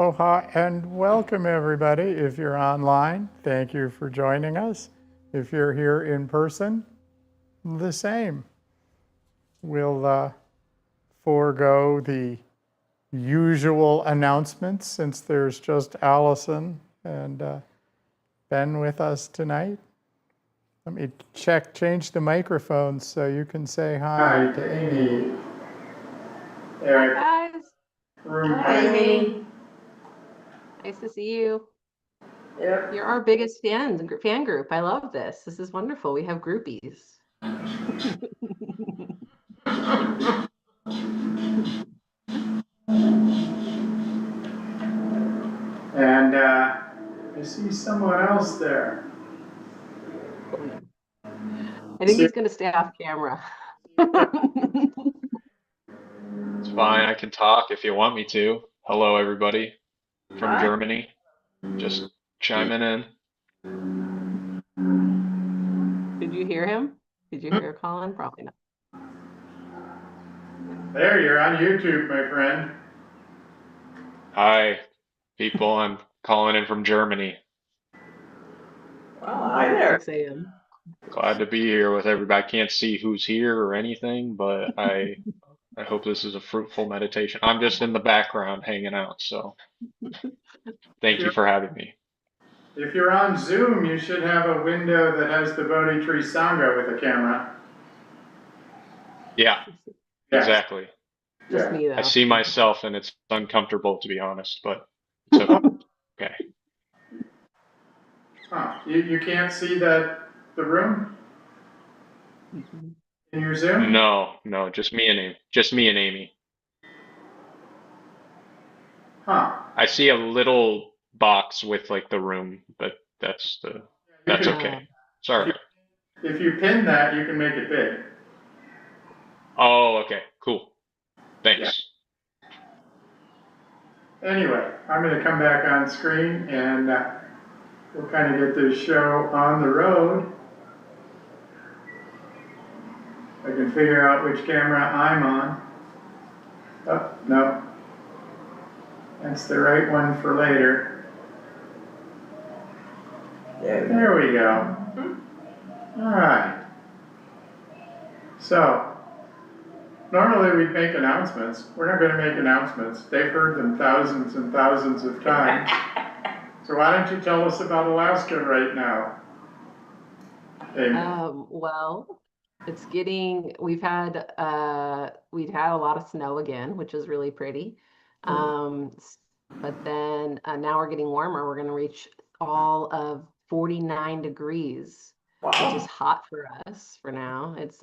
Aloha and welcome everybody. If you're online, thank you for joining us. If you're here in person, the same. We'll forego the usual announcements since there's just Allison and Ben with us tonight. Let me change the microphone so you can say hi to Amy. Eric. Hi guys. Hi, Amy. Nice to see you. Yep. You're our biggest fan group. I love this. This is wonderful. We have groupies. And I see someone else there. I think he's going to stay off camera. It's fine. I can talk if you want me to. Hello, everybody from Germany. Just chiming in. Did you hear him? Did you hear Colin? Probably not. There, you're on YouTube, my friend. Hi, people. I'm calling in from Germany. Well, hi there. 6 a.m. Glad to be here with everybody. I can't see who's here or anything, but I hope this is a fruitful meditation. I'm just in the background hanging out, so thank you for having me. If you're on Zoom, you should have a window that has the Bodhi Tree Sangha with a camera. Yeah, Yes. exactly. Just me though. I see myself and it's uncomfortable, to be honest, but it's okay. Huh. You can't see the room in your Zoom? No, just me and Amy. Huh. I see a little box with like the room, but that's okay. Sorry. If you pin that, you can make it big. Oh, okay, cool. Thanks. Anyway, I'm going to come back on screen and we'll kind of get this show on the road. I can figure out which camera I'm on. Oh, no. That's the right one for later. There we go. All right. So, normally we'd make announcements. We're not going to make announcements. They've heard them thousands and thousands of times. So why don't you tell us about Alaska right now? Well, it's we've had a lot of snow again, which is really pretty. But then now we're getting warmer. We're going to reach all of 49 degrees, which is hot for us for now. It's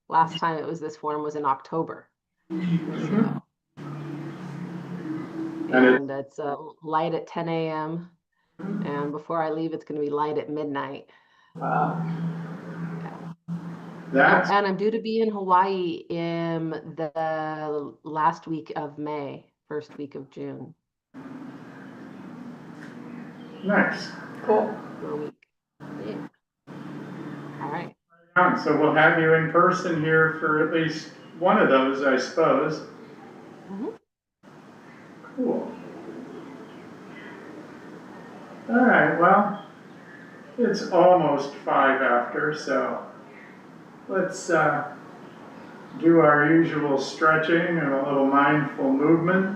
last time it was this warm was in October. So, and it's light at 10 a.m. And before I leave, it's going to be light at midnight. Wow. And I'm due to be in Hawaii in the last week of May, first week of June. Nice. Cool. For a week. Yeah. All right. So we'll have you in person here for at least one of those, I suppose. Mm-hmm. Cool. All right, well, it's almost 5 after, so let's do our usual stretching and a little mindful movement.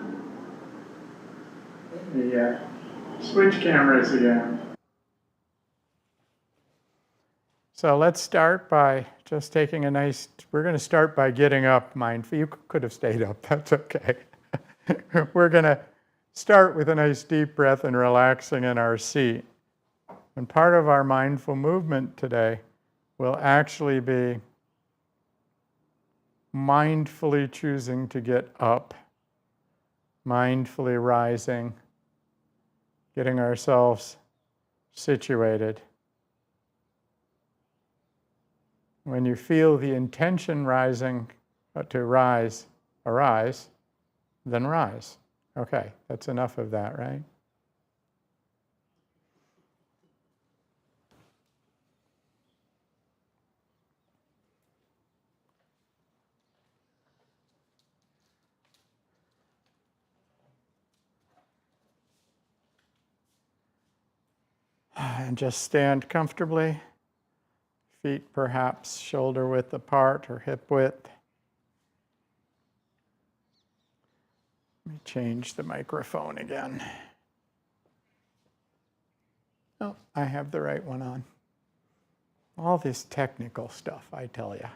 Let me switch cameras again. So let's start by just taking we're going to start by getting up mindful. You could have stayed up, that's okay. We're going to start with a nice deep breath and relaxing in our seat. And part of our mindful movement today will actually be mindfully choosing to get up, mindfully rising, getting ourselves situated. When you feel the intention rising to arise, then rise. Okay, that's enough of that, right? And just stand comfortably. Feet perhaps shoulder width apart or hip width. Let me change the microphone again. Oh, I have the right one on. All this technical stuff, I tell you.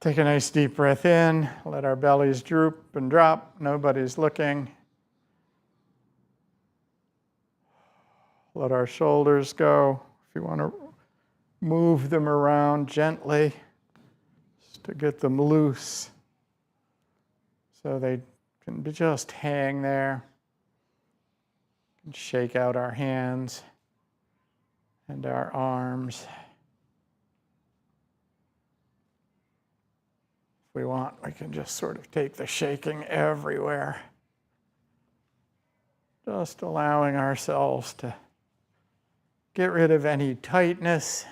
Take a nice deep breath in. Let our bellies droop and drop. Nobody's looking. Let our shoulders go. If you want to move them around gently, just to get them loose so they can just hang there. And shake out our hands and our arms. If we want, we can just sort of take the shaking everywhere. Just allowing ourselves to get rid of any tightness.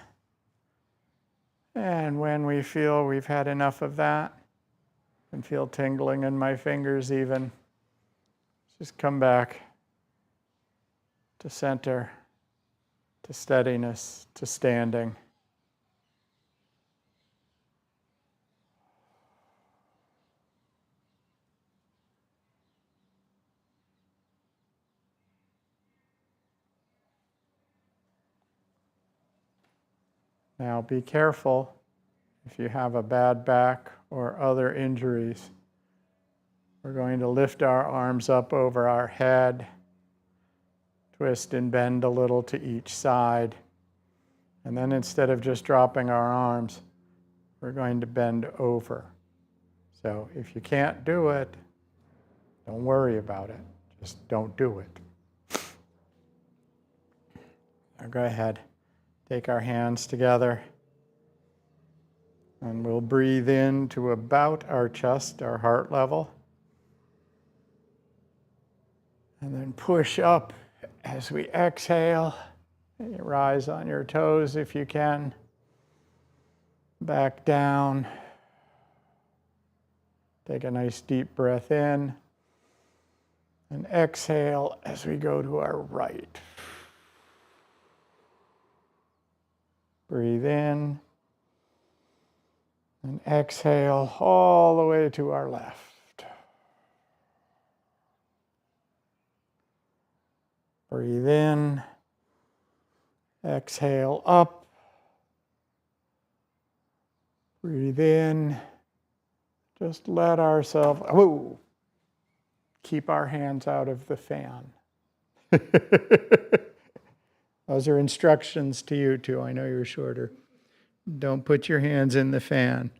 And when we feel we've had enough of that, and feel tingling in my fingers even, just come back to center, to steadiness, to standing. Now be careful if you have a bad back or other injuries. We're going to lift our arms up over our head, twist and bend a little to each side. And then instead of just dropping our arms, we're going to bend over. So if you can't do it, don't worry about it. Just don't do it. Now go ahead. Take our hands together. And we'll breathe in to about our chest, our heart level. And then push up as we exhale. And you rise on your toes if you can. Back down. Take a nice deep breath in. And exhale as we go to our right. Breathe in. And exhale all the way to our left. Breathe in. Exhale up. Breathe in. Just let ourselves, keep our hands out of the fan. Those are instructions to you too. I know you're shorter. Don't put your hands in the fan.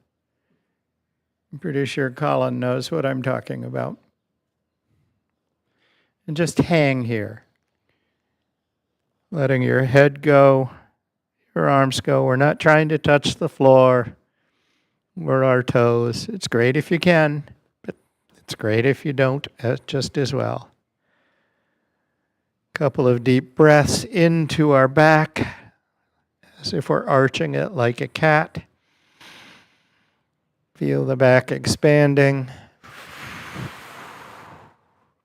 I'm pretty sure Colin knows what I'm talking about. And just hang here. Letting your head go, your arms go. We're not trying to touch the floor or our toes. It's great if you can, but it's great if you don't, just as well. Couple of deep breaths into our back, as if we're arching it like a cat. Feel the back expanding,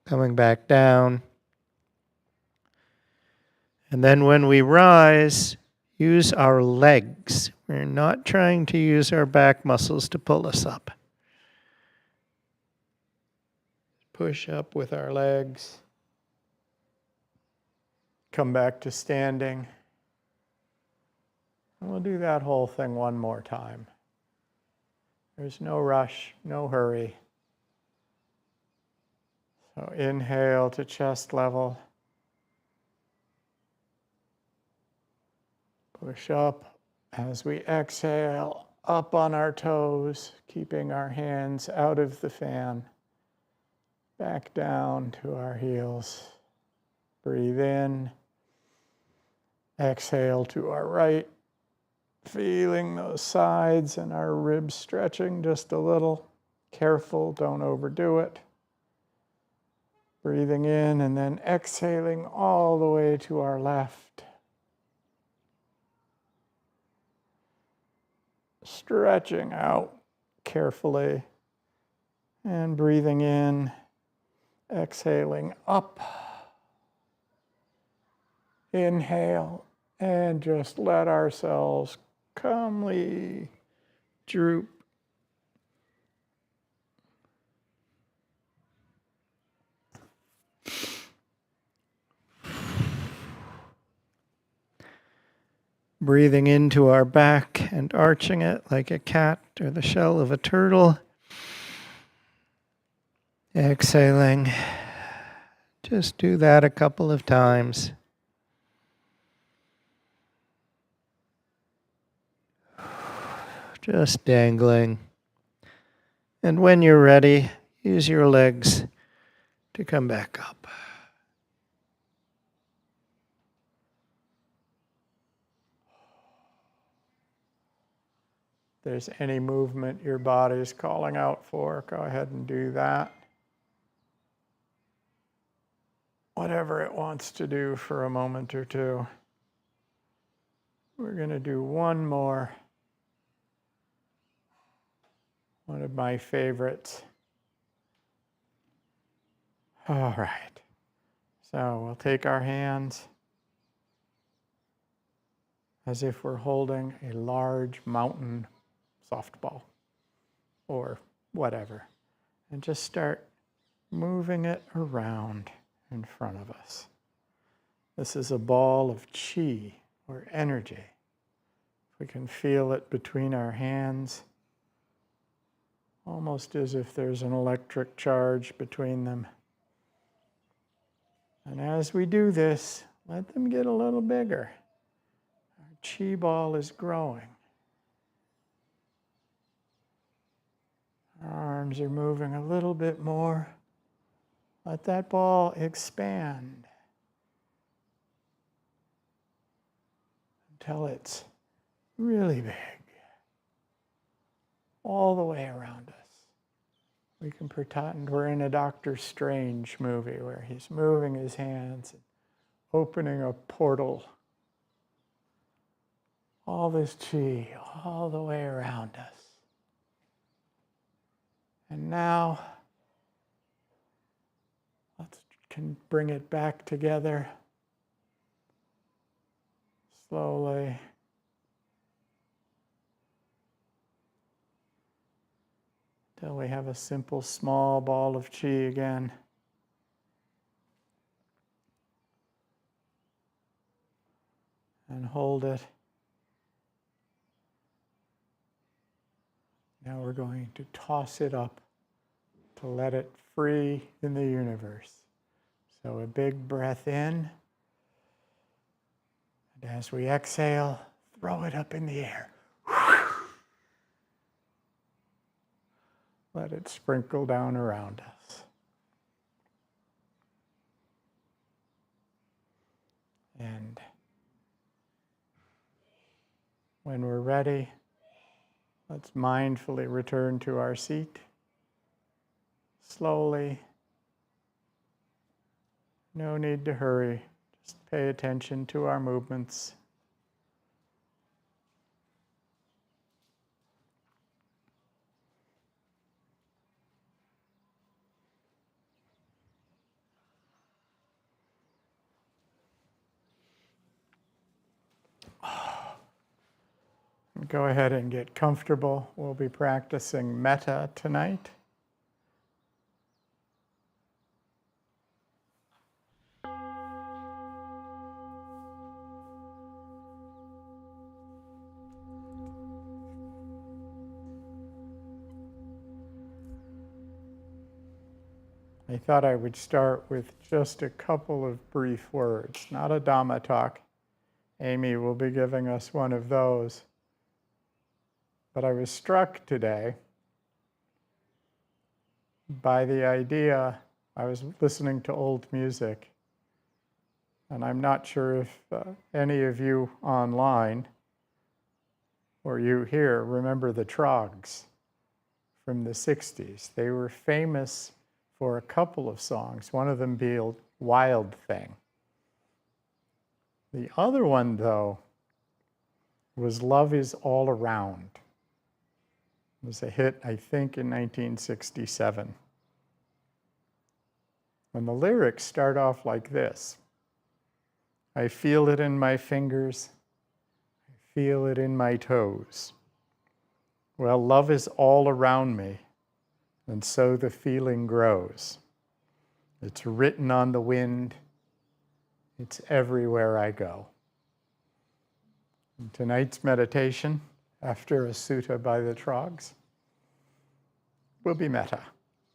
coming back down. And then when we rise, use our legs. We're not trying to use our back muscles to pull us up. Push up with our legs. Come back to standing. And we'll do that whole thing one more time. There's no rush, no hurry. So inhale to chest level. Push up as we exhale, up on our toes, keeping our hands out of the fan. Back down to our heels. Breathe in. Exhale to our right. Feeling those sides and our ribs stretching just a little. Careful, don't overdo it. Breathing in and then exhaling all the way to our left. Stretching out carefully and breathing in, exhaling up. Inhale and just let ourselves calmly droop. Breathing into our back and arching it like a cat or the shell of a turtle. Exhaling. Just do that a couple of times. Just dangling. And when you're ready, use your legs to come back up. If there's any movement your body's calling out for, go ahead and do that. Whatever it wants to do for a moment or two. We're going to do one more. One of my favorites. All right. So we'll take our hands as if we're holding a large mountain softball or whatever, and just start moving it around in front of us. This is a ball of chi or energy. We can feel it between our hands, almost as if there's an electric charge between them. And as we do this, let them get a little bigger. Our chi ball is growing. Our arms are moving a little bit more. Let that ball expand until it's really big, all the way around us. We can pretend we're in a Dr. Strange movie where he's moving his hands and opening a portal. All this chi all the way around us. And now, let's bring it back together slowly. Until we have a simple small ball of chi again. And hold it. Now we're going to toss it up to let it free in the universe. So a big breath in. And as we exhale, throw it up in the air. Let it sprinkle down around us. And when we're ready, let's mindfully return to our seat. Slowly. No need to hurry. Just pay attention to our movements. Go ahead and get comfortable. We'll be practicing metta tonight. I thought I would start with just a couple of brief words, not a Dhamma talk. Amy will be giving us one of those. But I was struck today by the idea. I was listening to old music, and I'm not sure if any of you online or you here remember the Trogs from the 60s. They were famous for a couple of songs, one of them being Wild Thing. The other one, though, was Love Is All Around. It was a hit, I think, in 1967. And the lyrics start off like this. I feel it in my fingers. I feel it in my toes. Well, love is all around me, and so the feeling grows. It's written on the wind. It's everywhere I go. And tonight's meditation, after a sutta by the Trogs, will be metta.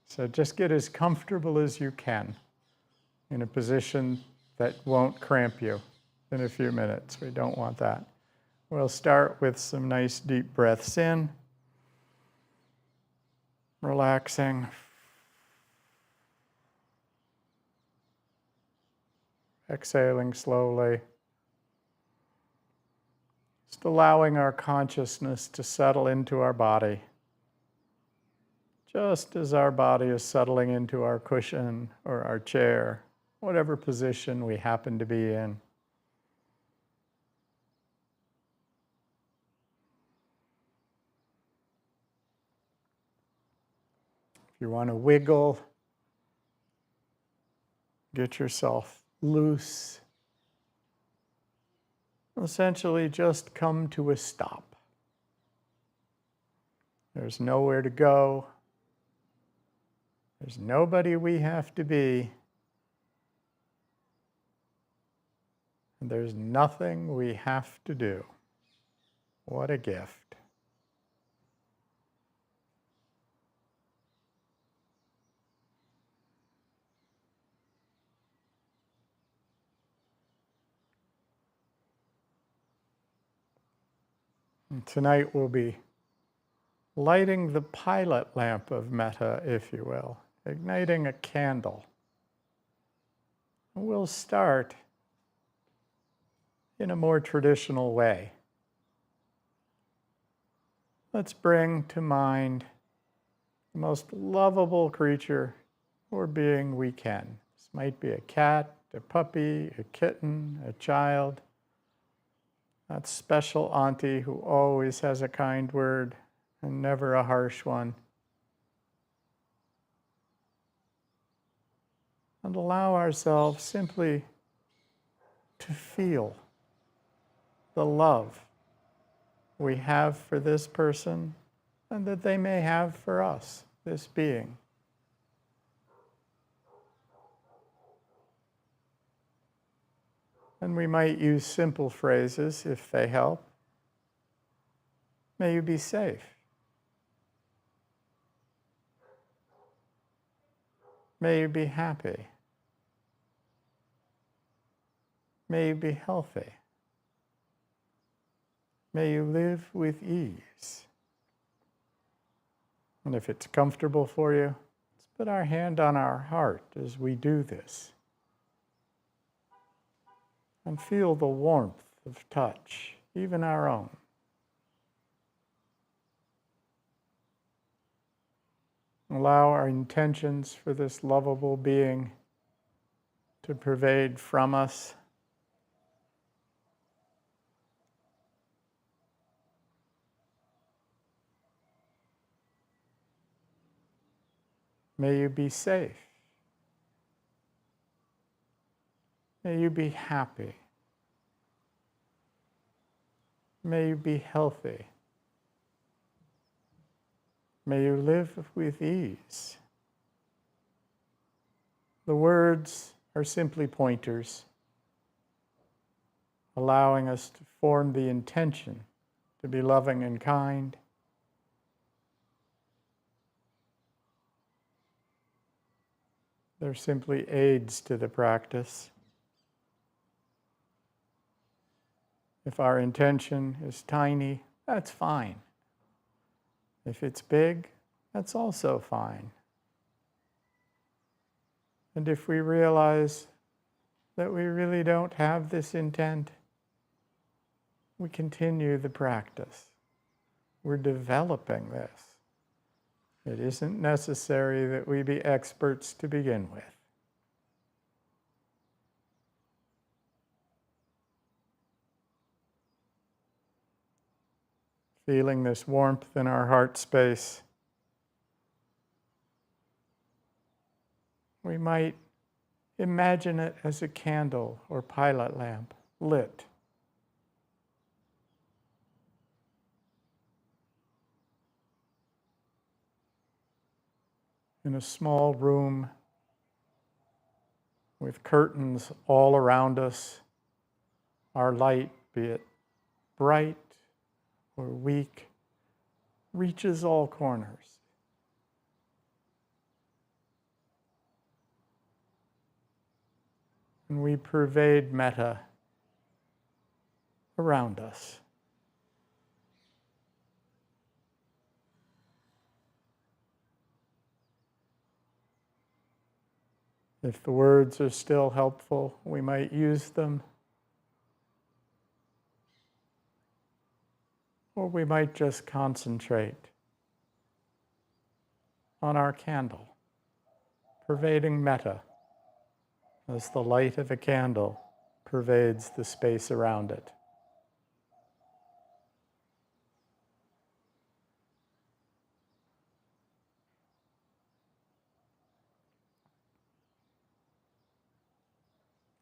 So just get as comfortable as you can in a position that won't cramp you in a few minutes. We don't want that. We'll start with some nice deep breaths in, relaxing. Exhaling slowly. Just allowing our consciousness to settle into our body. Just as our body is settling into our cushion or our chair, whatever position we happen to be in. If you want to wiggle, get yourself loose. Essentially, just come to a stop. There's nowhere to go. There's nobody we have to be. And there's nothing we have to do. What a gift. And tonight we'll be lighting the pilot lamp of metta, if you will, igniting a candle. And we'll start in a more traditional way. Let's bring to mind the most lovable creature or being we can. This might be a cat, a puppy, a kitten, a child, that special auntie who always has a kind word and never a harsh one. And allow ourselves simply to feel the love we have for this person and that they may have for us, this being. And we might use simple phrases if they help. May you be safe. May you be happy. May you be healthy. May you live with ease. And if it's comfortable for you, let's put our hand on our heart as we do this. And feel the warmth of touch, even our own. Allow our intentions for this lovable being to pervade from us. May you be safe. May you be happy. May you be healthy. May you live with ease. The words are simply pointers, allowing us to form the intention to be loving and kind. They're simply aids to the practice. If our intention is tiny, that's fine. If it's big, that's also fine. And if we realize that we really don't have this intent, we continue the practice. We're developing this. It isn't necessary that we be experts to begin with. Feeling this warmth in our heart space, we might Imagine it as a candle or pilot lamp lit. In a small room with curtains all around us, our light, be it bright or weak, reaches all corners. And we pervade metta around us. If the words are still helpful, we might use them. Or we might just concentrate on our candle, pervading metta as the light of a candle pervades the space around it.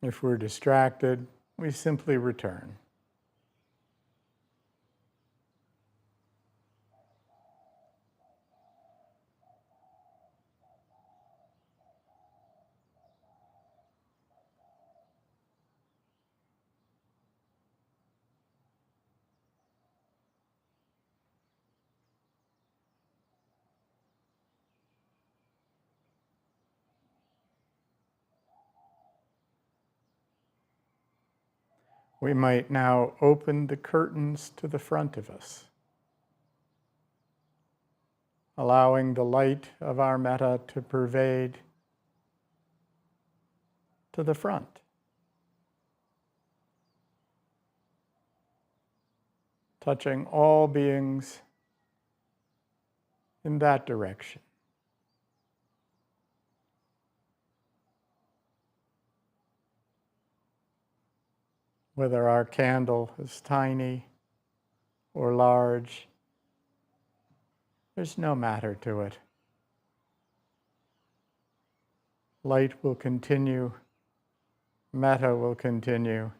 If we're distracted, we simply return. We might now open the curtains to the front of us, allowing the light of our metta to pervade to the front, touching all beings in that direction. Whether our candle is tiny or large, there's no matter to it. Light will continue, metta will continue,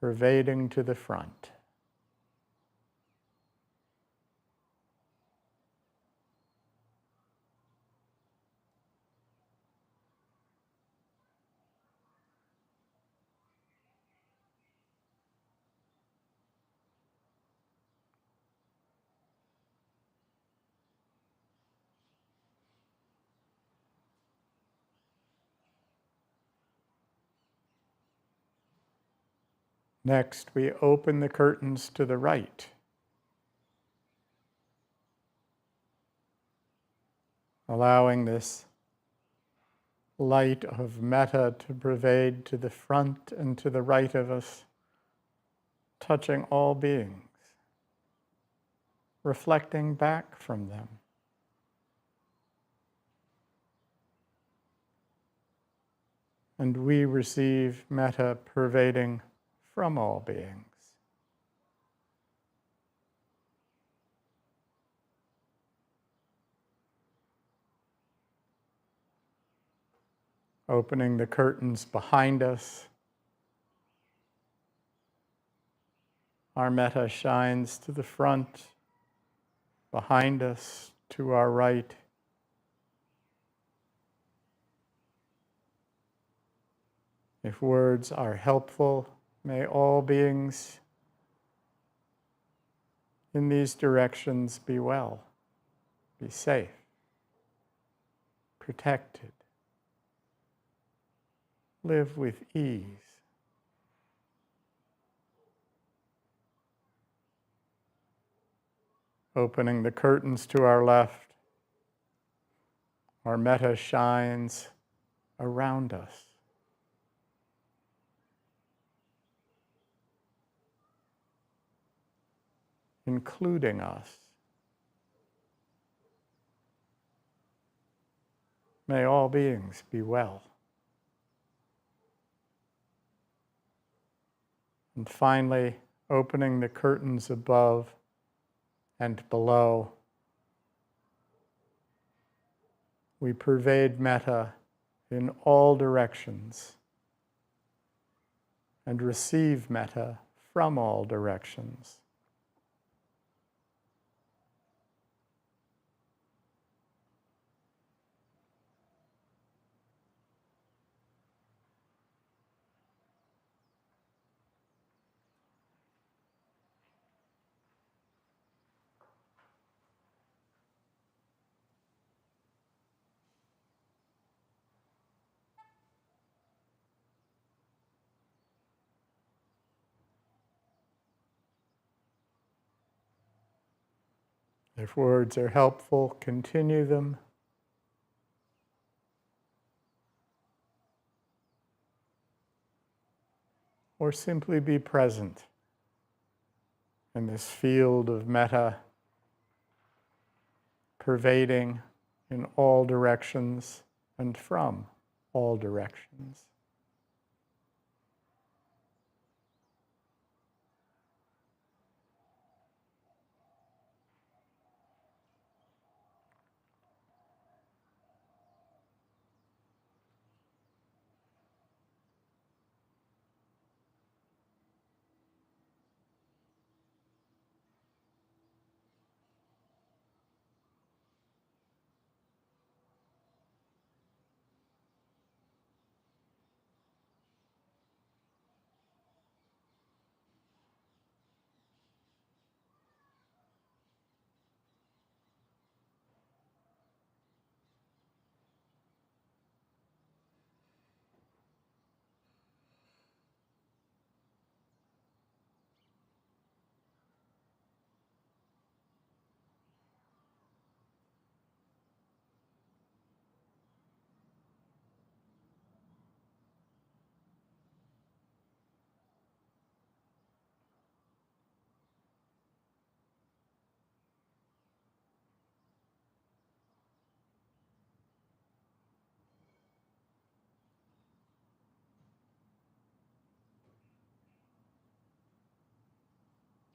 pervading to the front. Next, we open the curtains to the right, allowing this light of metta to pervade to the front and to the right of us, touching all beings, reflecting back from them. And we receive metta pervading from all beings. Opening the curtains behind us, our metta shines to the front, behind us, to our right. If words are helpful, may all beings in these directions be well, be safe, protected, live with ease. Opening the curtains to our left, our metta shines around us. Including us. May all beings be well. And finally, opening the curtains above and below, we pervade metta in all directions and receive metta from all directions. If words are helpful, continue them. Or simply be present in this field of metta, pervading in all directions and from all directions.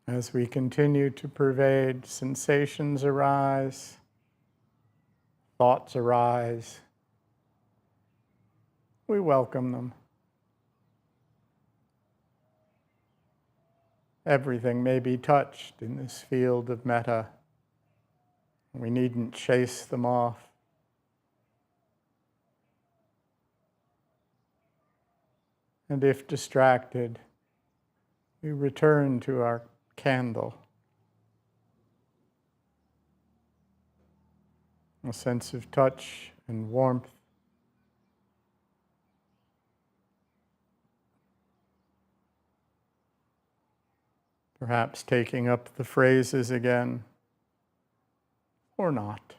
As we continue to pervade, sensations arise, thoughts arise. We welcome them. Everything may be touched in this field of metta. We needn't chase them off. And if distracted, we return to our candle. A sense of touch and warmth. Perhaps taking up the phrases again, or not.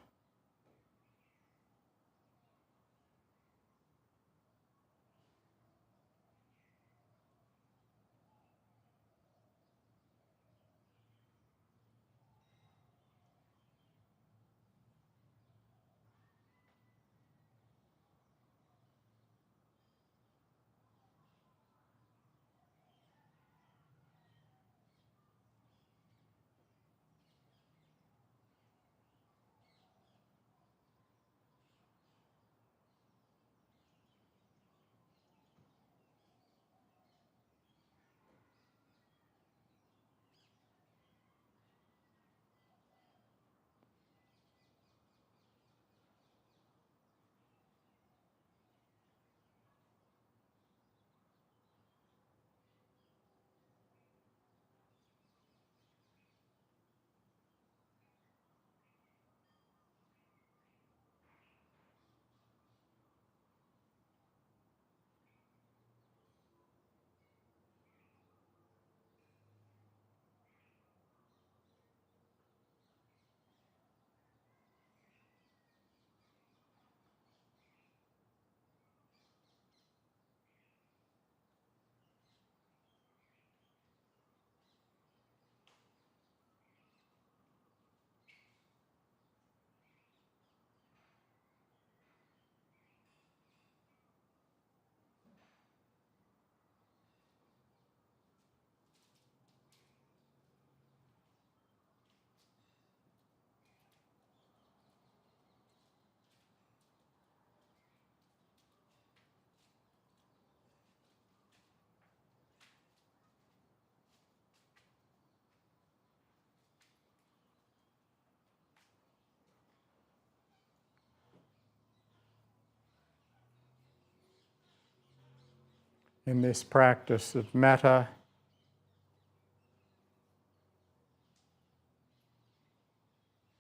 In this practice of metta,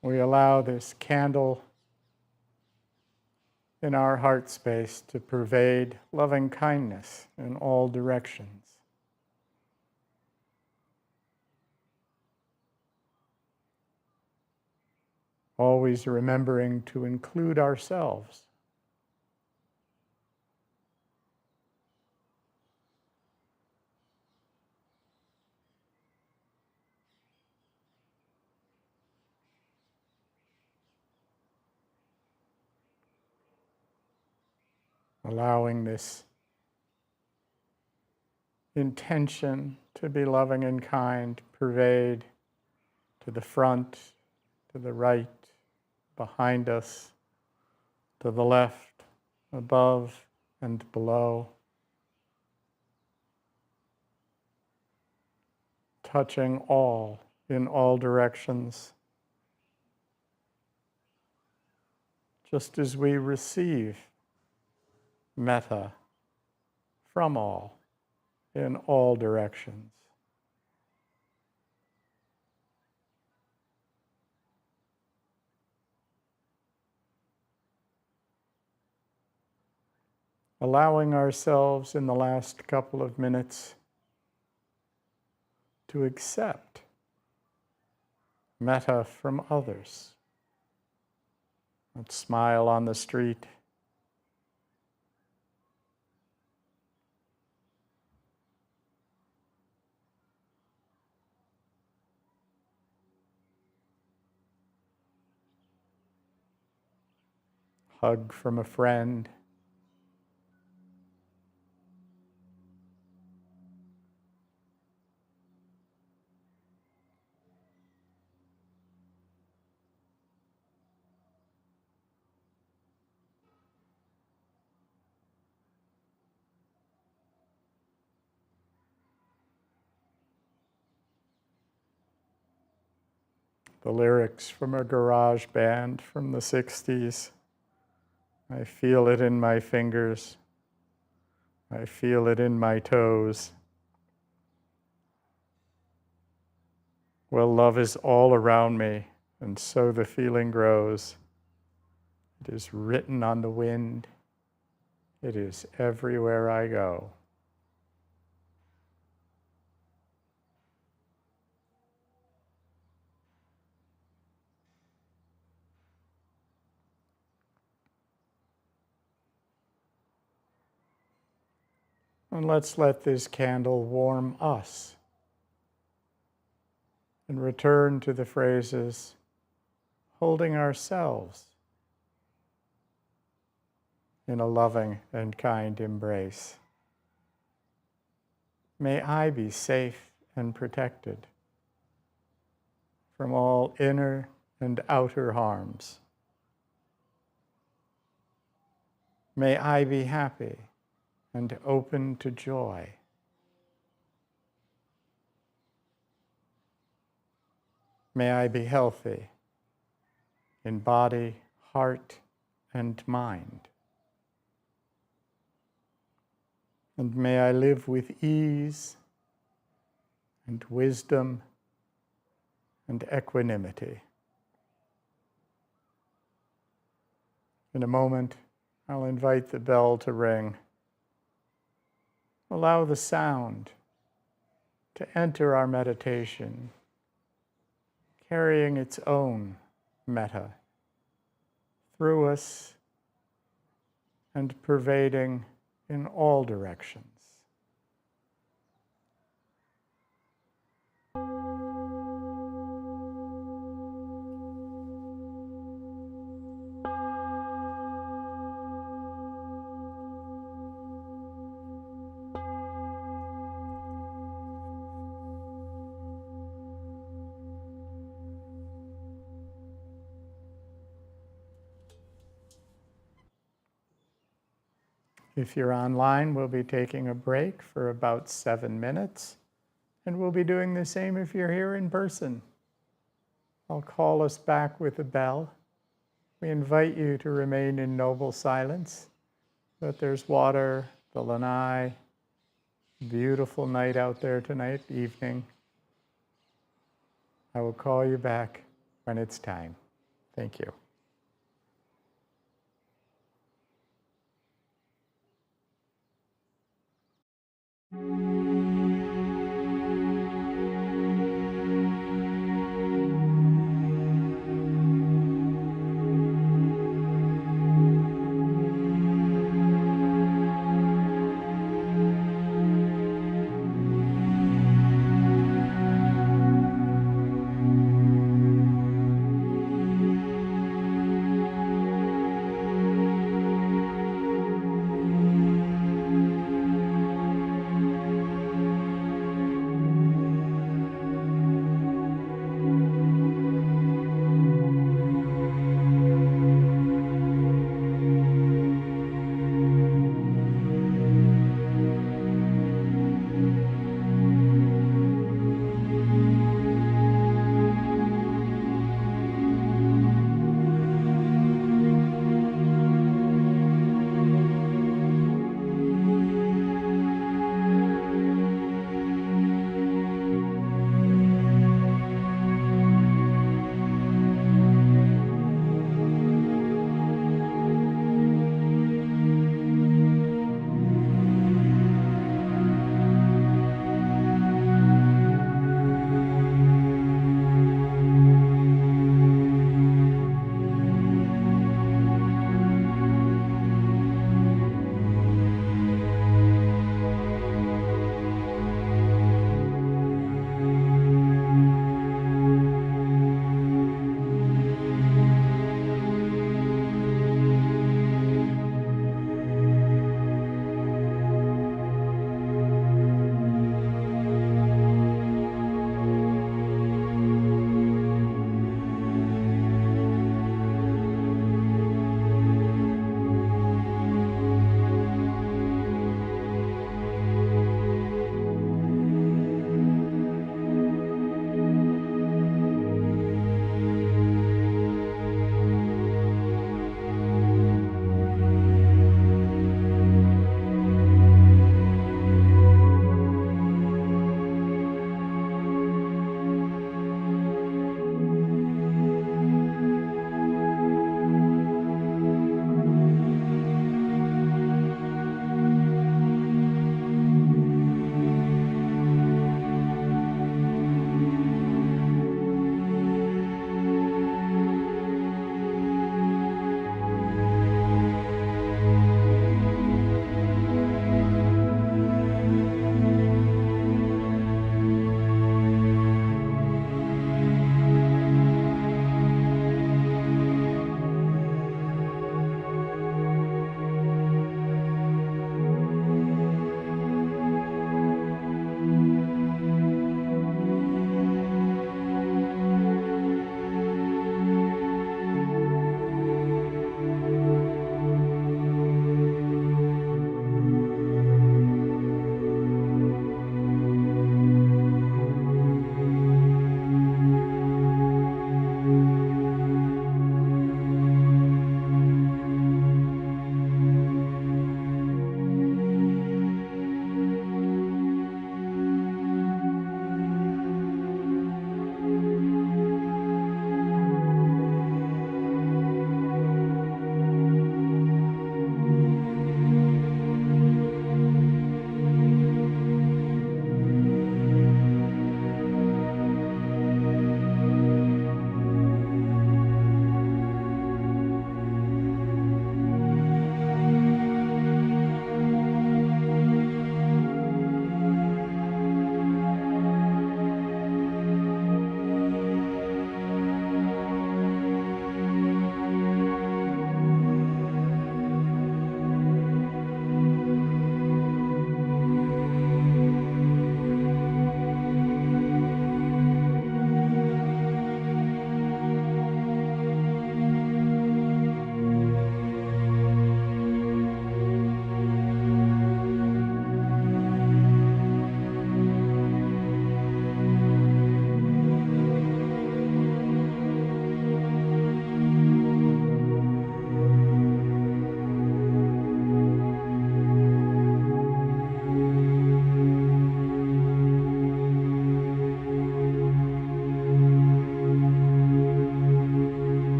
we allow this candle in our heart space to pervade loving kindness in all directions. Always remembering to include ourselves. Allowing this intention to be loving and kind pervade to the front, to the right, behind us, to the left, above and below, touching all in all directions, just as we receive metta from all in all directions. Allowing ourselves in the last couple of minutes to accept metta from others. That smile on the street, hug from a friend, the lyrics from a garage band from the 60s. I feel it in my fingers. I feel it in my toes. Well, love is all around me, and so the feeling grows. It is written on the wind. It is everywhere I go. And let's let this candle warm us and return to the phrases holding ourselves in a loving and kind embrace. May I be safe and protected from all inner and outer harms. May I be happy and open to joy. May I be healthy in body, heart, and mind. And may I live with ease and wisdom and equanimity. In a moment, I'll invite the bell to ring. Allow the sound to enter our meditation, carrying its own metta through us and pervading in all directions. If you're online, we'll be taking a break for about 7 minutes, and we'll be doing the same if you're here in person. I'll call us back with a bell. We invite you to remain in noble silence, but there's water, the lanai, Beautiful night out there tonight, evening. I will call you back when it's time. Thank you.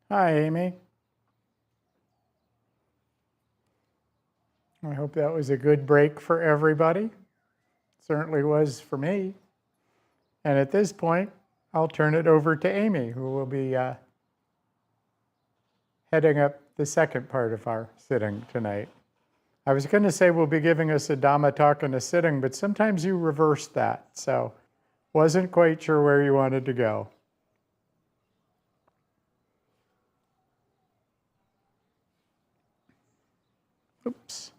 Hi, Amy. I hope that was a good break for everybody. Certainly was for me. And at this point, I'll turn it over to Amy, who will be heading up the second part of our sitting tonight. I was going to say we'll be giving us a Dhamma talk and a sitting, but sometimes you reverse that. So wasn't quite sure where you wanted to go. Oops.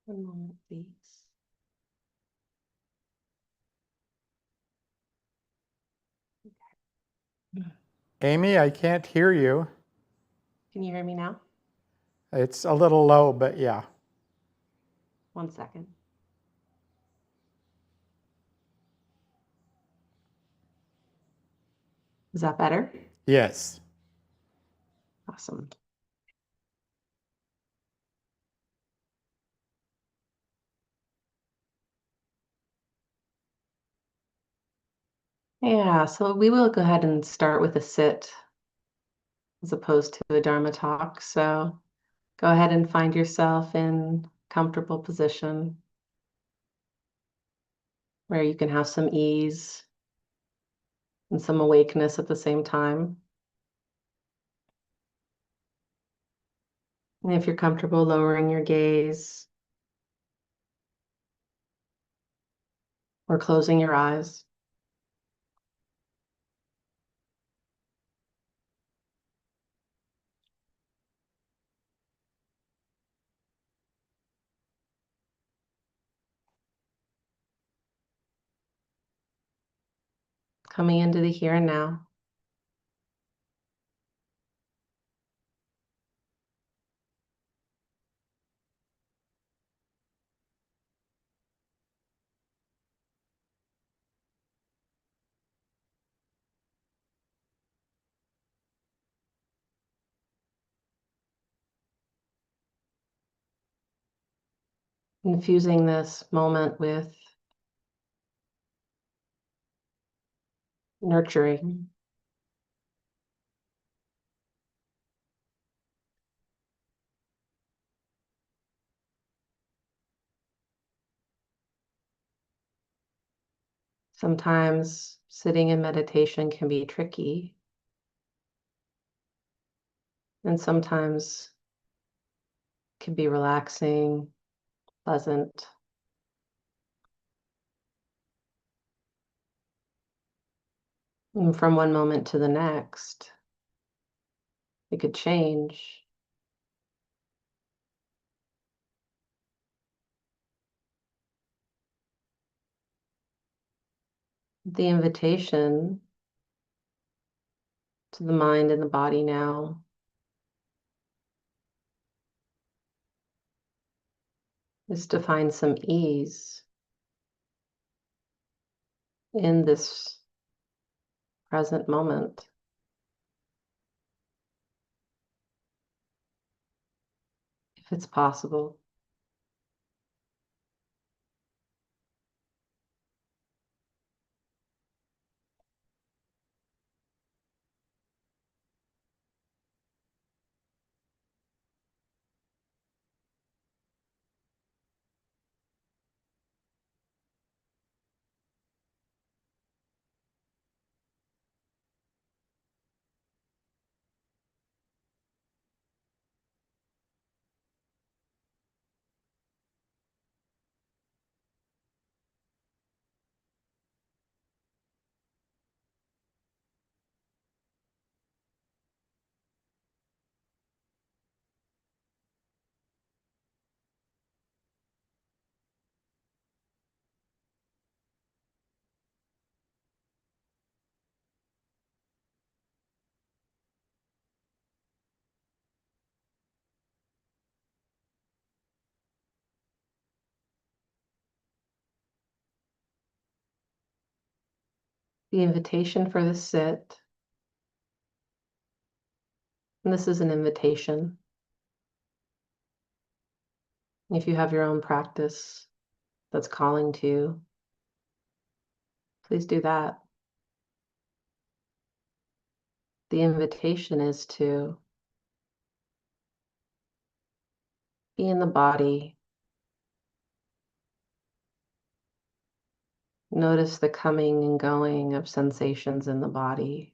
One moment, please. Amy, I can't hear you. Can you hear me now? It's a little low, but yeah. 1 second. Is that better? Yes. Awesome. Yeah, so we will go ahead and start with a sit as opposed to a Dharma talk. So go ahead and find yourself in comfortable position where you can have some ease and some awakeness at the same time. And if you're comfortable lowering your gaze or closing your eyes. Coming into the here and now. Infusing this moment with nurturing. Sometimes sitting in meditation can be tricky. And sometimes can be relaxing, pleasant. And from one moment to the next, it could change. The invitation to the mind and the body now is to find some ease in this present moment. If it's possible. The invitation for the sit, and this is an invitation. If you have your own practice that's calling to you, please do that. The invitation is to be in the body. Notice the coming and going of sensations in the body.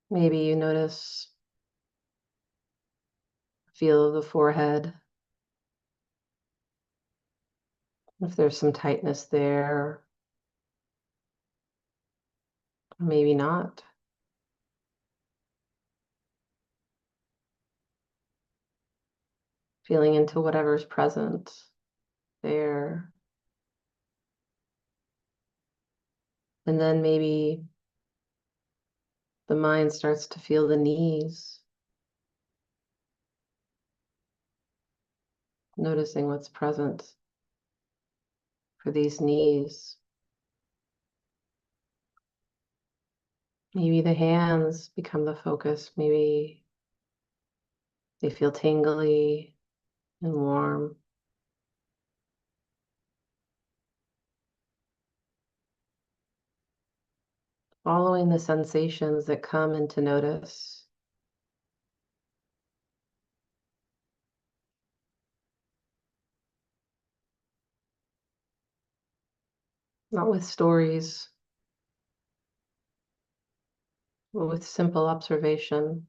Maybe you notice feel of the forehead. If there's some tightness there, maybe not. Feeling into whatever's present there. And then maybe the mind starts to feel the knees, noticing what's present for these knees. Maybe the hands become the focus. Maybe they feel tingly and warm. Following the sensations that come into notice. Not with stories, but with simple observation.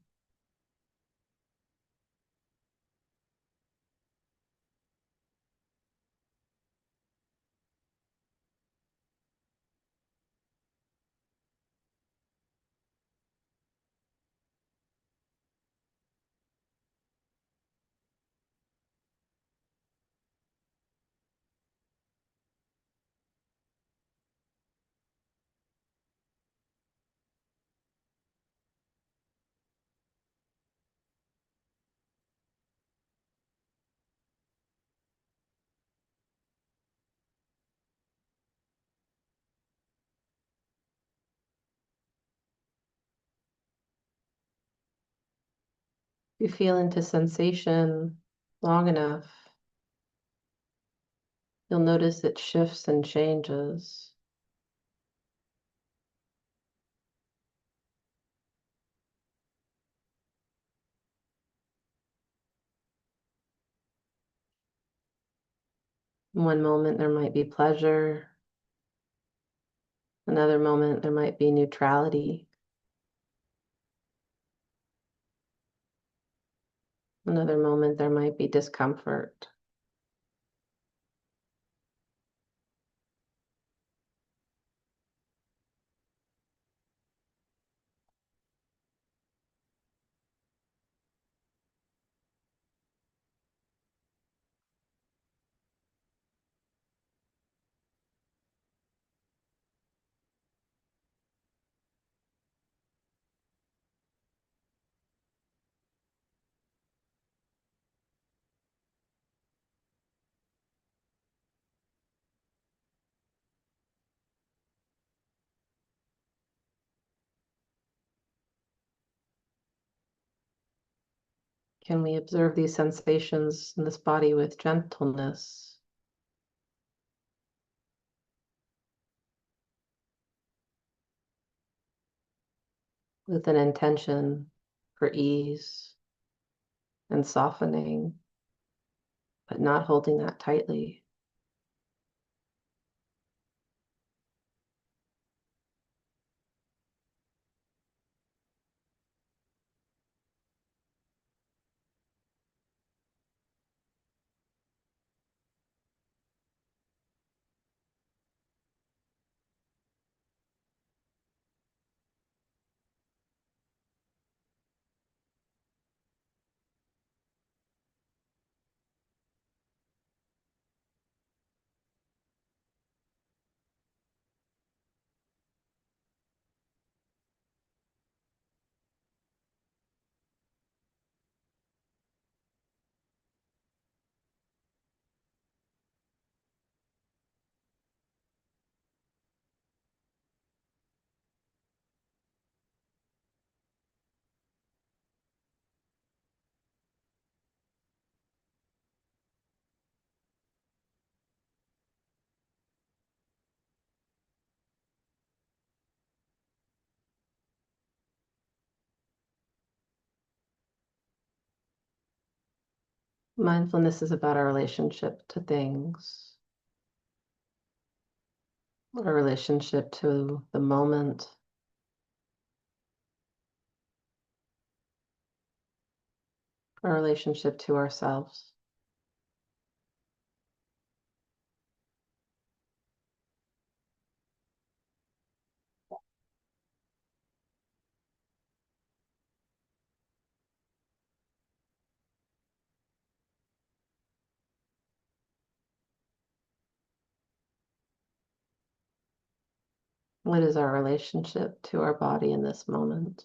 You feel into sensation long enough, you'll notice it shifts and changes. In one moment there might be pleasure, another moment there might be neutrality, another moment there might be discomfort. Can we observe these sensations in this body with gentleness? With an intention for ease and softening. but not holding that tightly. Mindfulness is about our relationship to things, our relationship to the moment, our relationship to ourselves. What is our relationship to our body in this moment?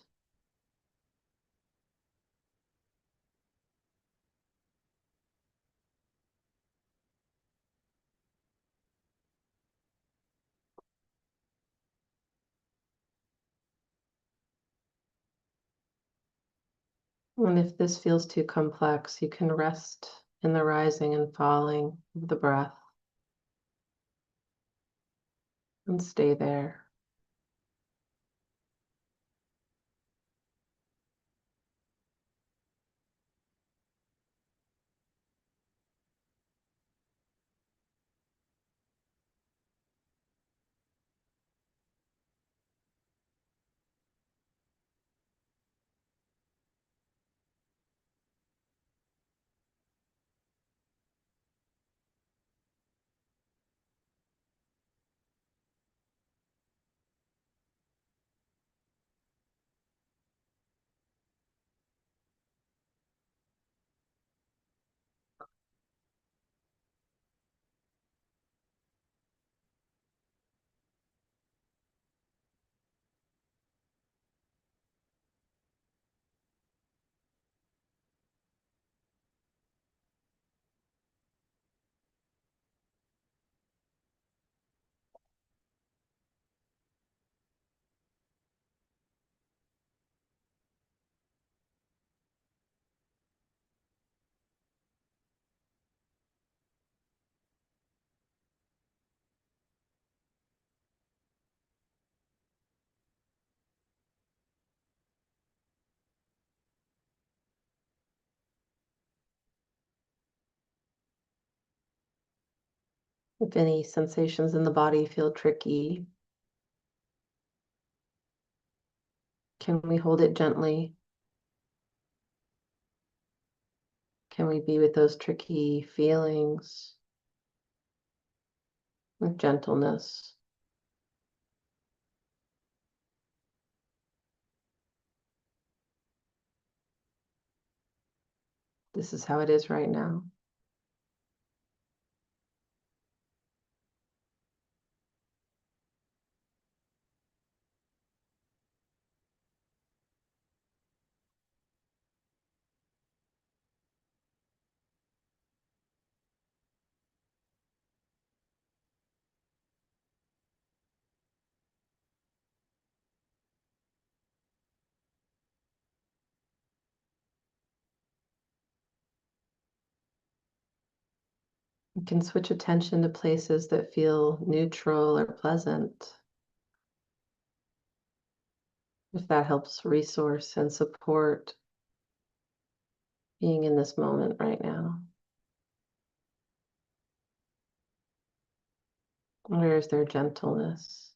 And if this feels too complex, you can rest in the rising and falling of the breath and stay there. If any sensations in the body feel tricky, can we hold it gently? Can we be with those tricky feelings with gentleness? This is how it is right now. You can switch attention to places that feel neutral or pleasant, if that helps resource and support being in this moment right now. Where is their gentleness?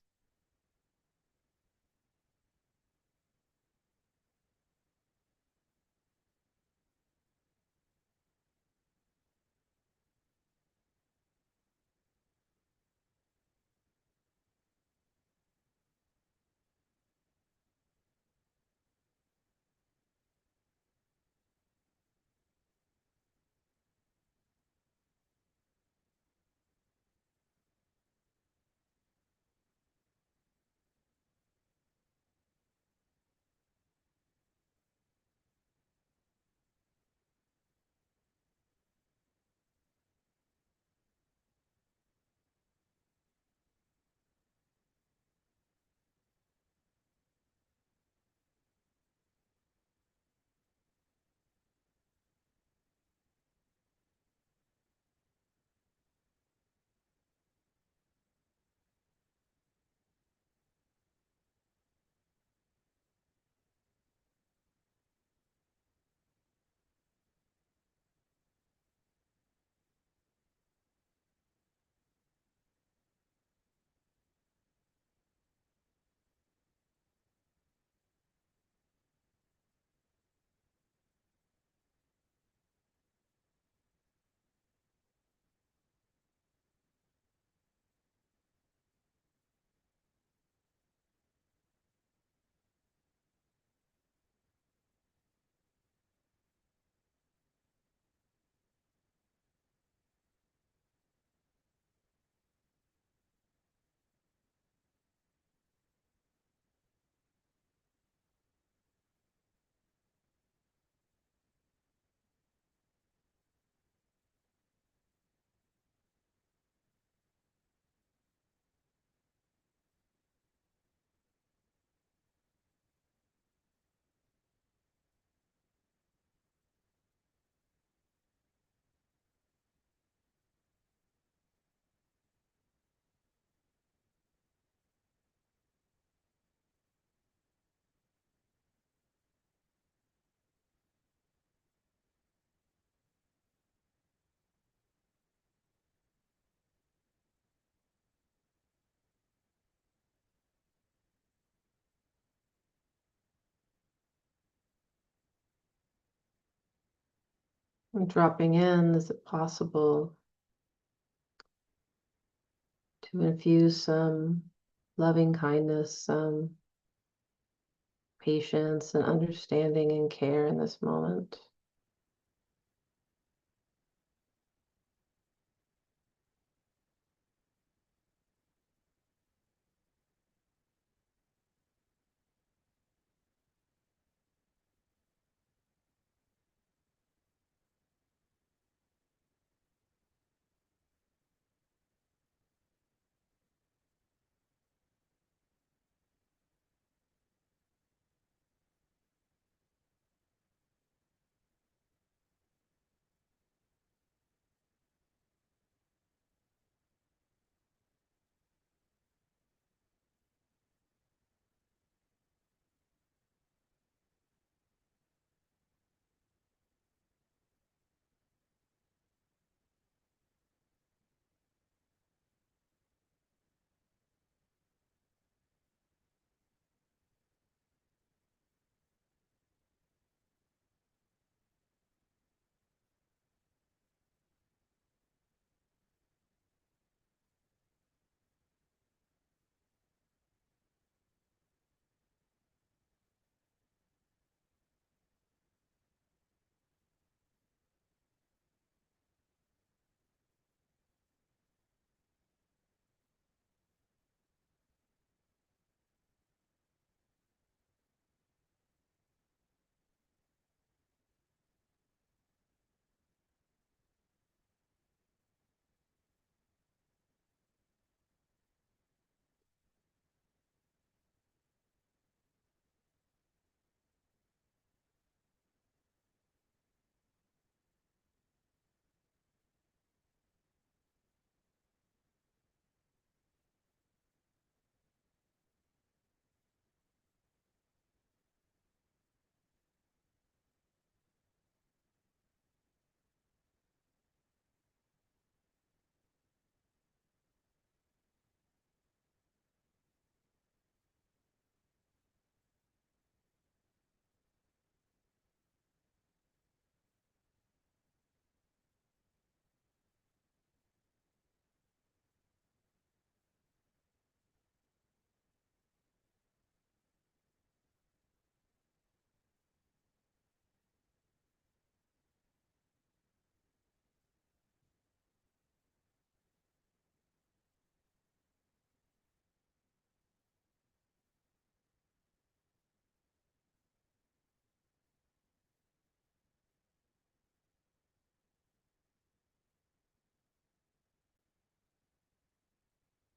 And dropping in, is it possible to infuse some loving kindness, some patience and understanding and care in this moment?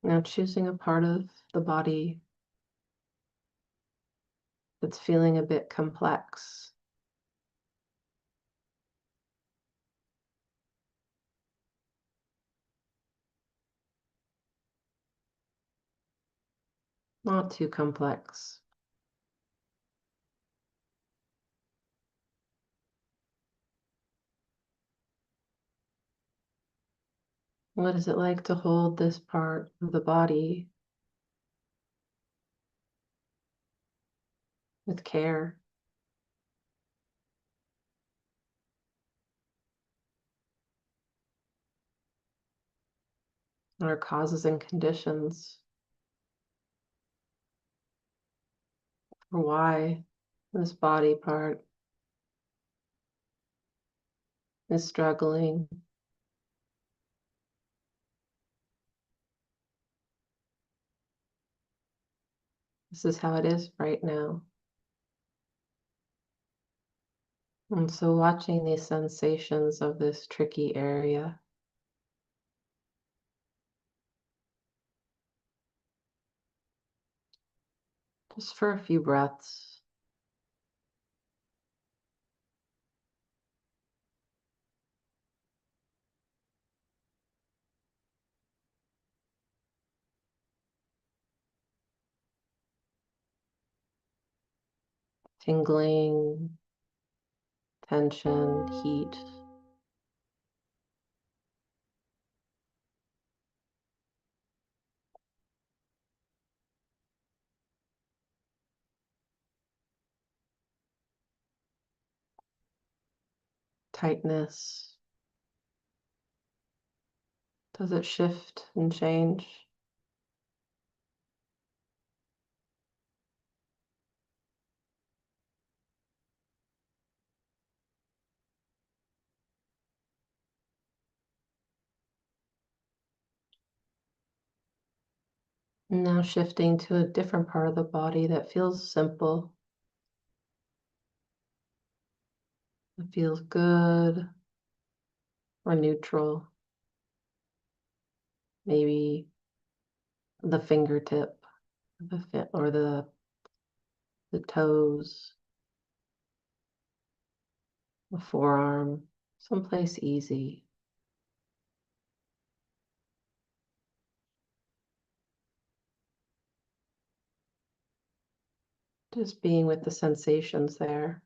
Now choosing a part of the body that's feeling a bit complex. Not too complex. What is it like to hold this part of the body with care? What are causes and conditions for why this body part is struggling? This is how it is right now. And so watching these sensations of this tricky area, just for a few breaths. Tingling, tension, heat. Tightness. Does it shift and change? Now shifting to a different part of the body that feels simple. It feels good or neutral. Maybe the fingertip or the toes, the forearm, someplace easy. Just being with the sensations there.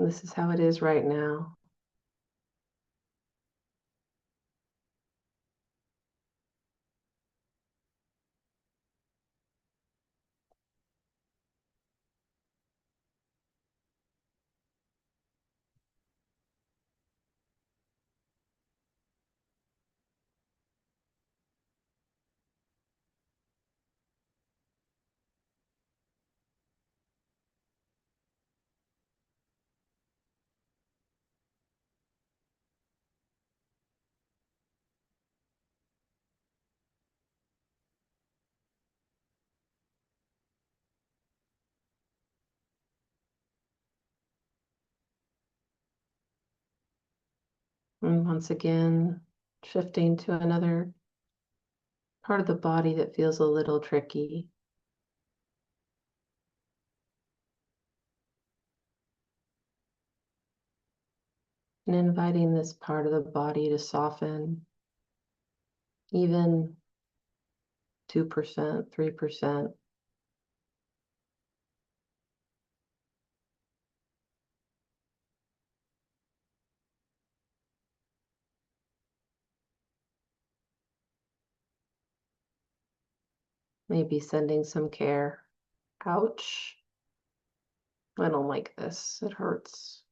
This is how it is right now. And once again, shifting to another part of the body that feels a little tricky. And inviting this part of the body to soften, even 2%, 3%. Maybe sending some care. Ouch. I don't like this. It hurts.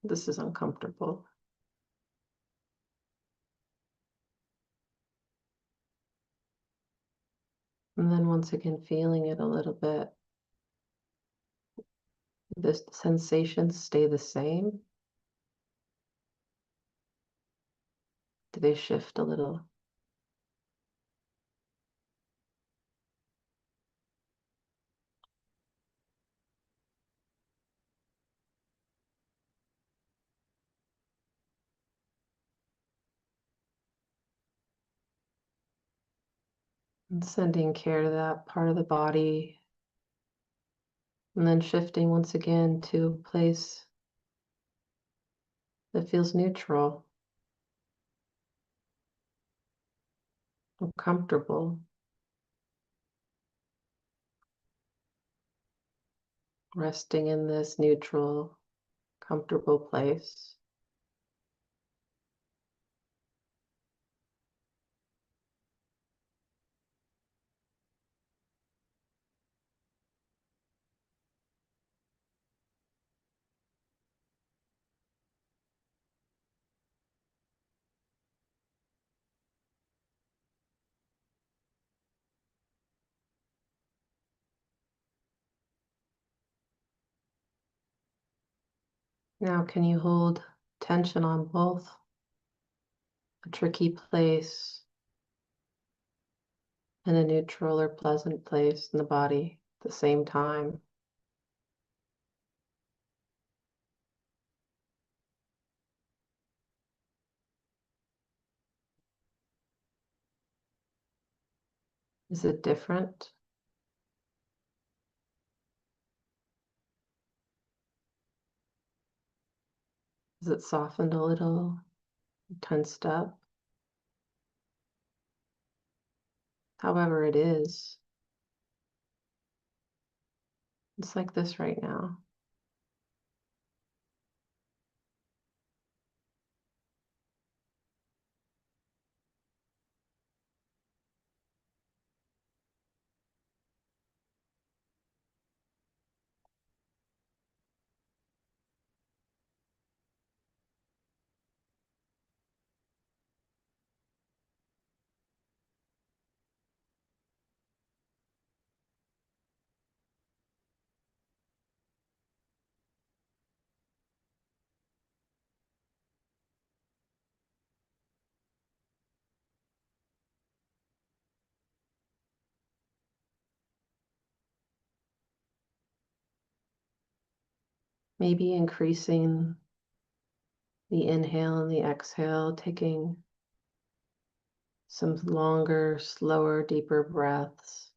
This is uncomfortable. And then once again, feeling it a little bit. The sensations stay the same? Do they shift a little? And sending care to that part of the body. And then shifting once again to a place that feels neutral or comfortable. Resting in this neutral, comfortable place. Now, can you hold tension on both? A tricky place and a neutral or pleasant place in the body at the same time? Is it different? Is it softened a little, tensed up? However it is, it's like this right now. Maybe increasing the inhale and the exhale, taking some longer, slower, deeper breaths.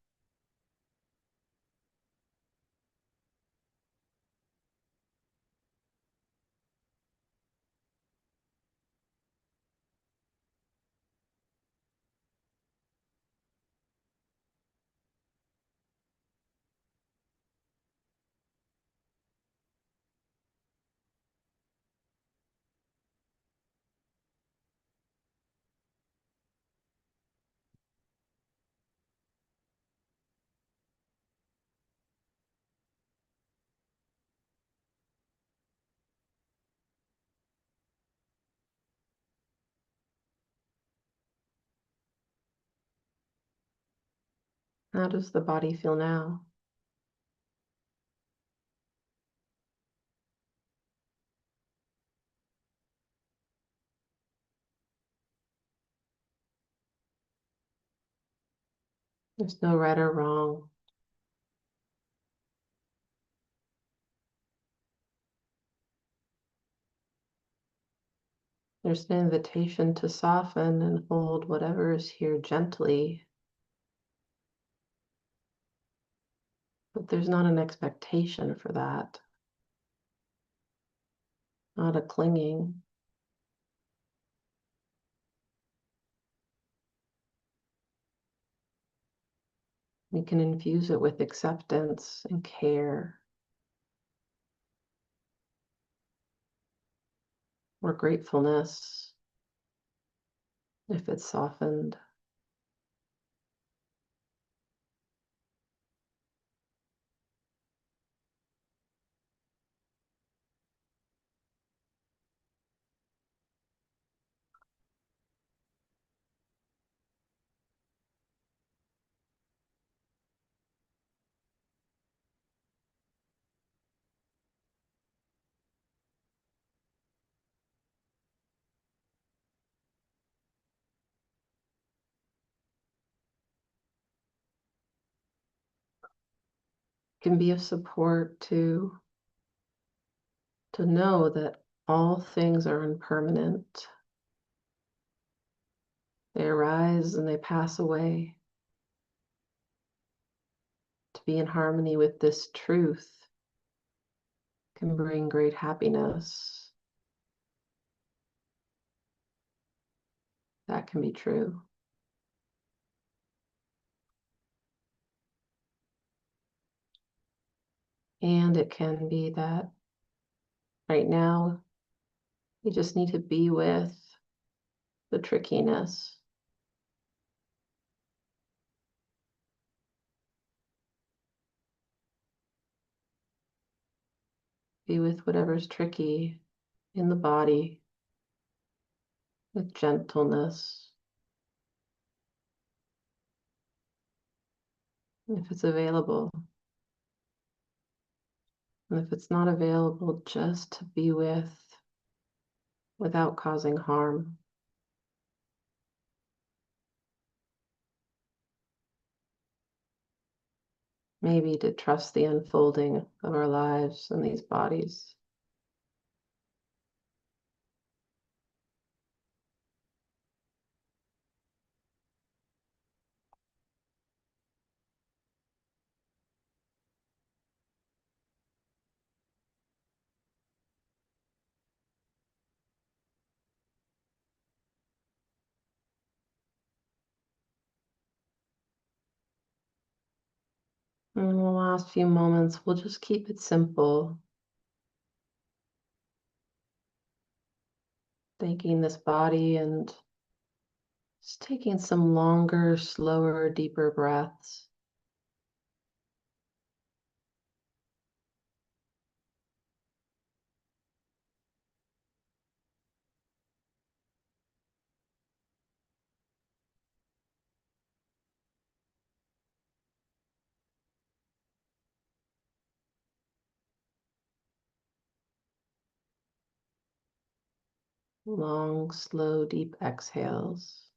How does the body feel now? There's no right or wrong. There's an invitation to soften and hold whatever is here gently, but there's not an expectation for that, not a clinging. We can infuse it with acceptance and care or gratefulness if it's softened. can be of support to know that all things are impermanent. They arise and they pass away. To be in harmony with this truth can bring great happiness. That can be true. And it can be that right now you just need to be with the trickiness. Be with whatever's tricky in the body with gentleness. If it's available. And if it's not available, just to be with without causing harm. Maybe to trust the unfolding of our lives in these bodies. And in the last few moments, we'll just keep it simple. Thanking this body and just taking some longer, slower, deeper breaths. Long, slow, deep exhales.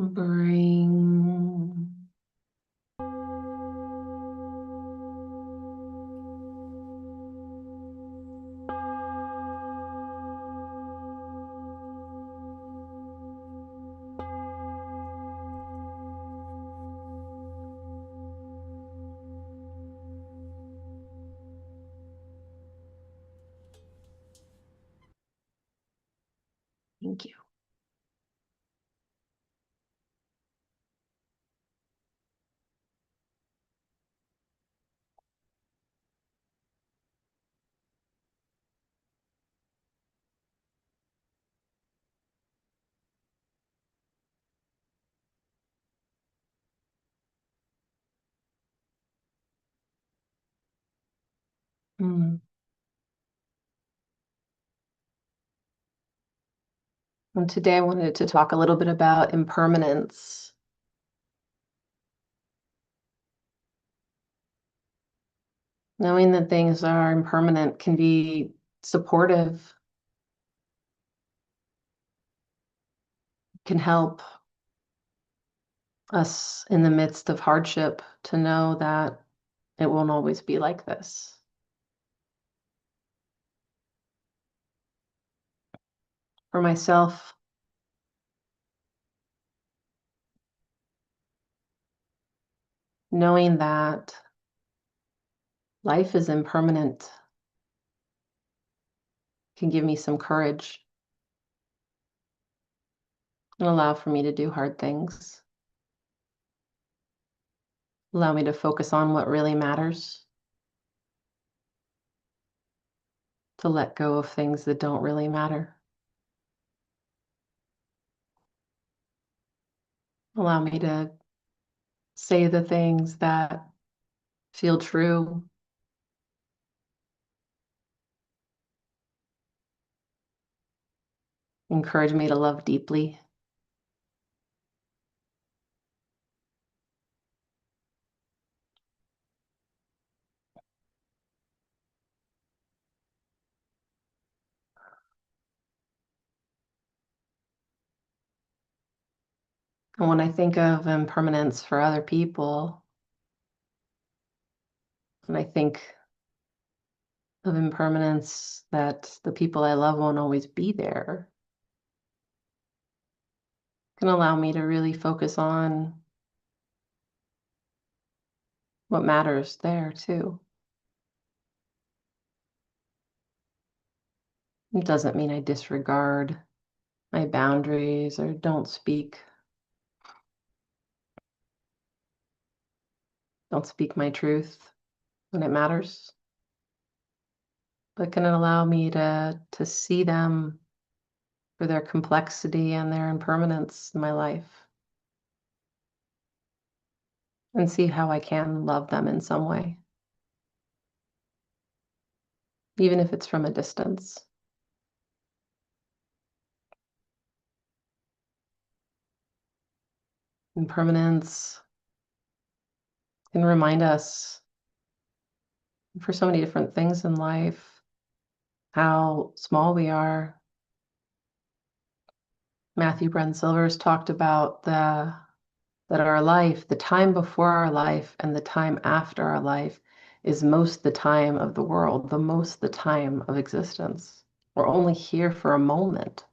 Bring Thank you. Mm. And today I wanted to talk a little bit about impermanence. Knowing that things are impermanent can be supportive, can help us in the midst of hardship to know that it won't always be like this. For myself, knowing that life is impermanent can give me some courage and allow for me to do hard things. Allow me to focus on what really matters. To let go of things that don't really matter. Allow me to say the things that feel true. Encourage me to love deeply. And when I think of impermanence for other people, and I think of impermanence that the people I love won't always be there, can allow me to really focus on what matters there too. It doesn't mean I disregard my boundaries or don't speak my truth when it matters, but can it allow me to see them for their complexity and their impermanence in my life and see how I can love them in some way, even if it's from a distance. Impermanence can remind us for so many different things in life how small we are. Matthew Bren Silvers talked about that our life, the time before our life and the time after our life, is most the time of the world, the most the time of existence. We're only here for a moment.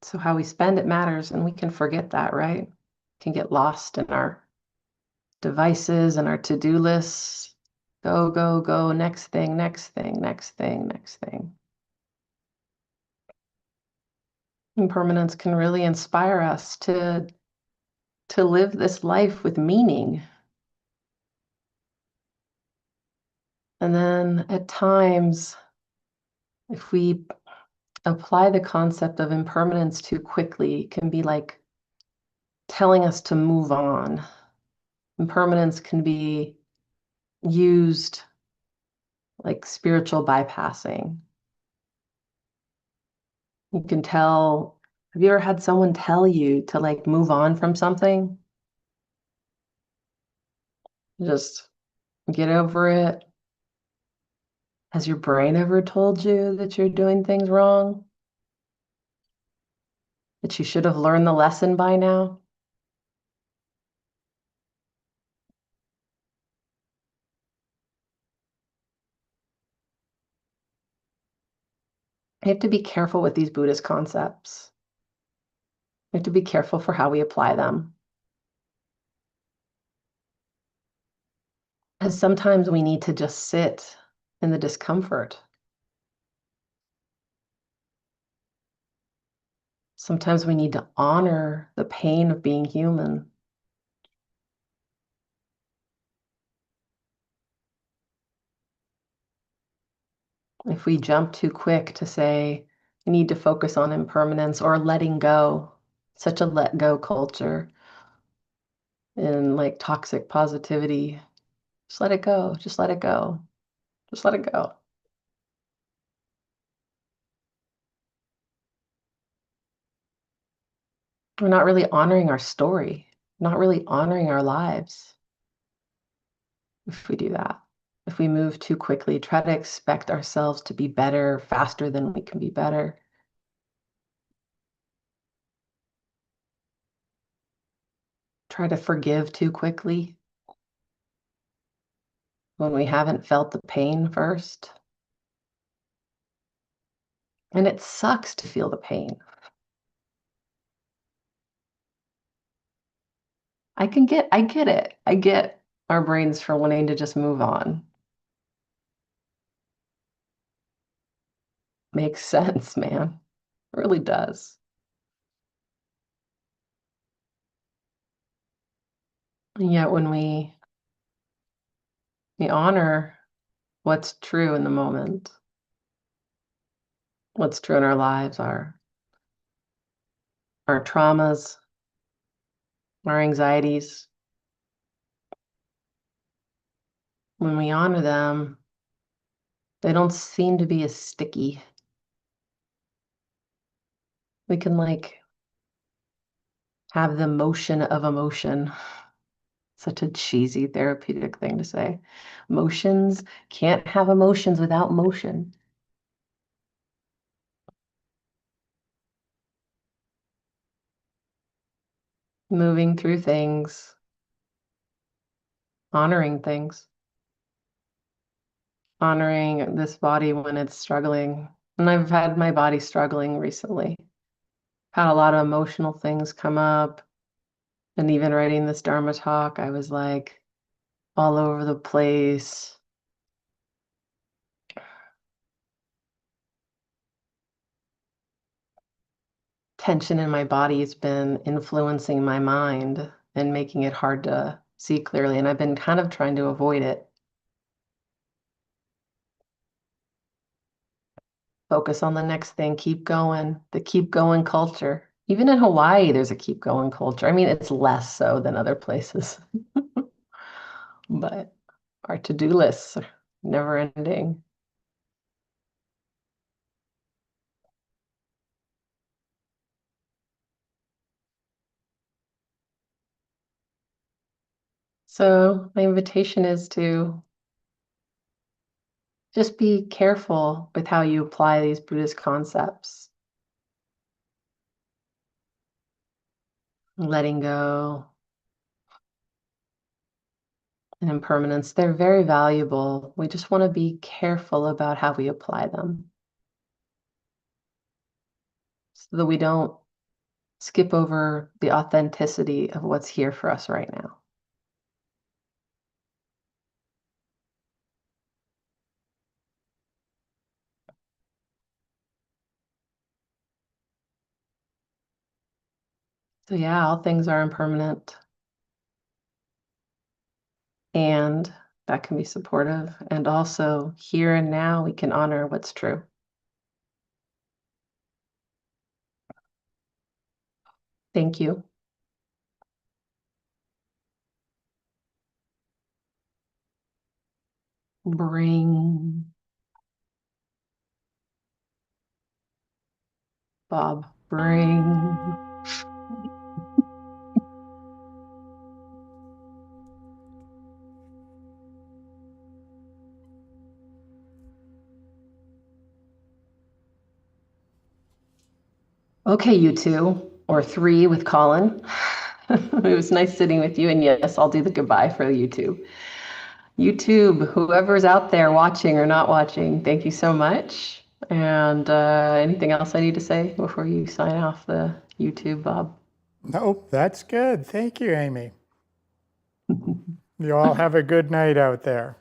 So how we spend it matters, and we can forget that, right? Can get lost in our devices and our to-do lists. Go, go, go, next thing, next thing, next thing, next thing. Impermanence can really inspire us to live this life with meaning. And then at times, if we apply the concept of impermanence too quickly, it can be like telling us to move on. Impermanence can be used like spiritual bypassing. You can tell, have you ever had someone tell you to like move on from something? Just get over it. Has your brain ever told you that you're doing things wrong? That you should have learned the lesson by now? We have to be careful with these Buddhist concepts. We have to be careful for how we apply them. Because sometimes we need to just sit in the discomfort. Sometimes we need to honor the pain of being human. If we jump too quick to say, we need to focus on impermanence or letting go, such a let go culture in like toxic positivity, just let it go, just let it go, just let it go. We're not really honoring our story, not really honoring our lives if we do that. If we move too quickly, try to expect ourselves to be better faster than we can be better. Try to forgive too quickly when we haven't felt the pain first. And it sucks to feel the pain. I get it. I get our brains for wanting to just move on. Makes sense, man. It really does. And yet when we We honor what's true in the moment, what's true in our lives, our traumas, our anxieties. When we honor them, they don't seem to be as sticky. We can have the motion of emotion. Such a cheesy therapeutic thing to say. Emotions can't have emotions without motion. Moving through things, honoring things, honoring this body when it's struggling. And I've had my body struggling recently. Had a lot of emotional things come up. And even writing this Dharma talk, I was all over the place. Tension in my body has been influencing my mind and making it hard to see clearly. And I've been kind of trying to avoid it. Focus on the next thing, keep going, the keep going culture. Even in Hawaii, there's a keep going culture. I mean, it's less so than other places, but our to-do lists are never ending. So my invitation is to just be careful with how you apply these Buddhist concepts. Letting go and impermanence, they're very valuable. We just want to be careful about how we apply them so that we don't skip over the authenticity of what's here for us right now. So yeah, all things are impermanent. And that can be supportive. And also here and now, we can honor what's true. Thank you. Bring, Bob, bring. Okay, you two, or three with Colin. It was nice sitting with you. And yes, I'll do the goodbye for YouTube. YouTube, whoever's out there watching or not watching, thank you so much. And anything else I need to say before you sign off the YouTube, Bob? Nope, that's good. Thank you, Amy. You all have a good night out there.